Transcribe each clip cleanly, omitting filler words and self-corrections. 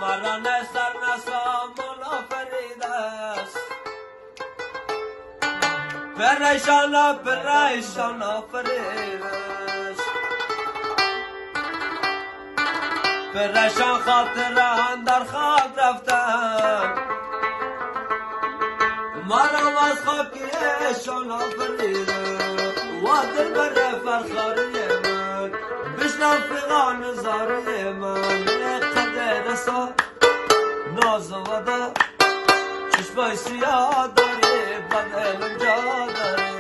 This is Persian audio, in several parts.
مران سر نسامان آفرید است پریشان پریشان آفرید است پریشان خاطران در خواب رفتن مرام از خاکیشان آفرید و دل بر فرخاری من بشنو فیغان زاری من قدر سا ناز ودا چشمای سیاه داری بدلم جا داری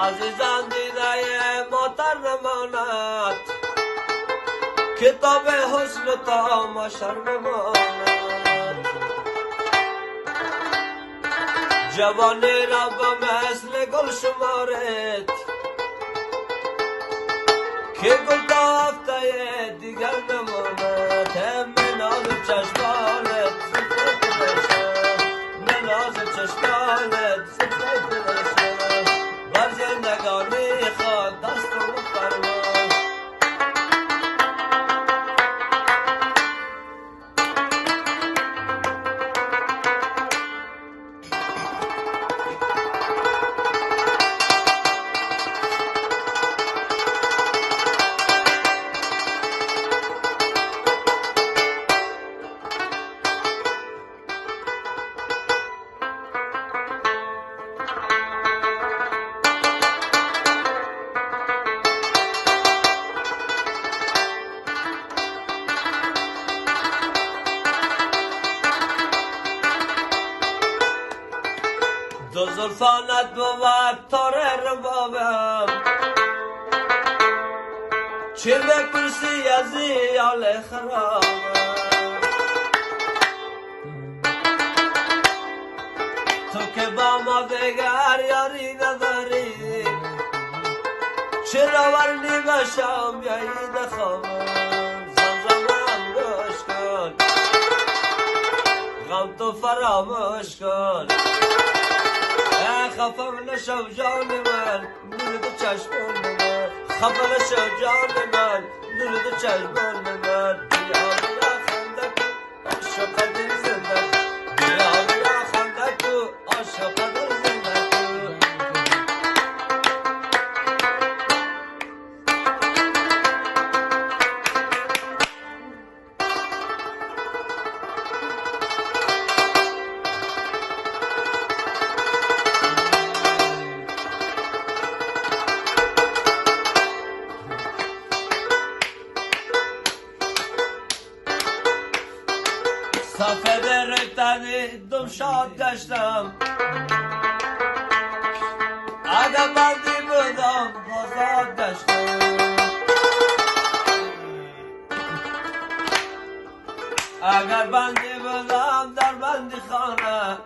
عزیزان دیده ماتر نماند کتاب حسن تماشا نماند جوانی را به مثل گل شمارد که گل تا هفته دیگر نماند مناز چشمانت زفت بشن مناز چشمانت زفت بشن بر زندگانی خود دستم فرما دو زلفانت بود تاره ربابم چه بپرسی از یال خرابم تو که با ما دگر یاری نداری چرا ورنی بشم بیایید خوابم زمزمم گوش کن غم تو فراموش کن خفم نشو جان من نور دو چشمان من خفم نشو جان من نور دو چشمان من بیا بیا خنده کو عاشق دل زنده بیا بیا خنده کو عاشق دل زنده سفر رفتنی دم شاد گشتم اگر بندی بودم بازاد گشتم اگر بندی بودم در بندی خانه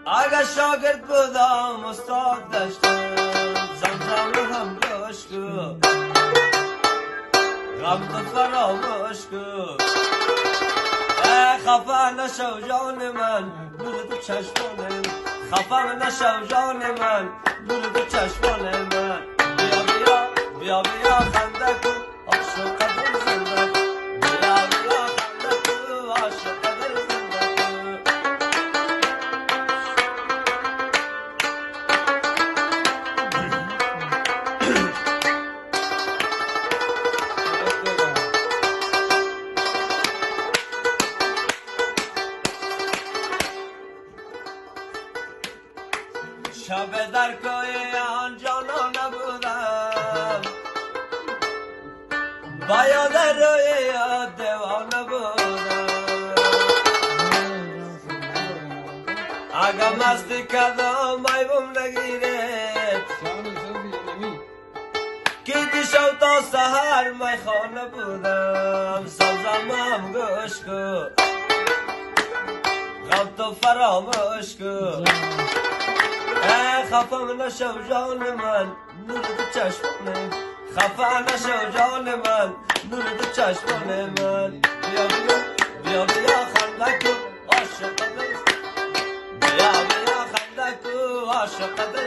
اگر شاگرد بودم استاد گشتم زمزم هم گوش کن غم تو فراموش کن خفه نشو جان من نور تو چشمان من خفه نشو جان من نور تو چشمان من بیا بیا بیا بیا خنده کو عاشق دل زنده بیا بیا خنده کو عاشق دل زنده شب در کوی آن جانا نبودم با یاد روی یاد دیوانه بودم اگه مستی کدام مایبم نگیرد که دیشب تا سهر مای خانه بودم زمزمم گوش کن غم تو فراموش کن خفه نشو جان من نور تو چشمان خفه نشو جان من نور تو چشمان من بیا بیا بیا بیا خنده کن عاشق دل بیا بیا خنده کن عاشق دل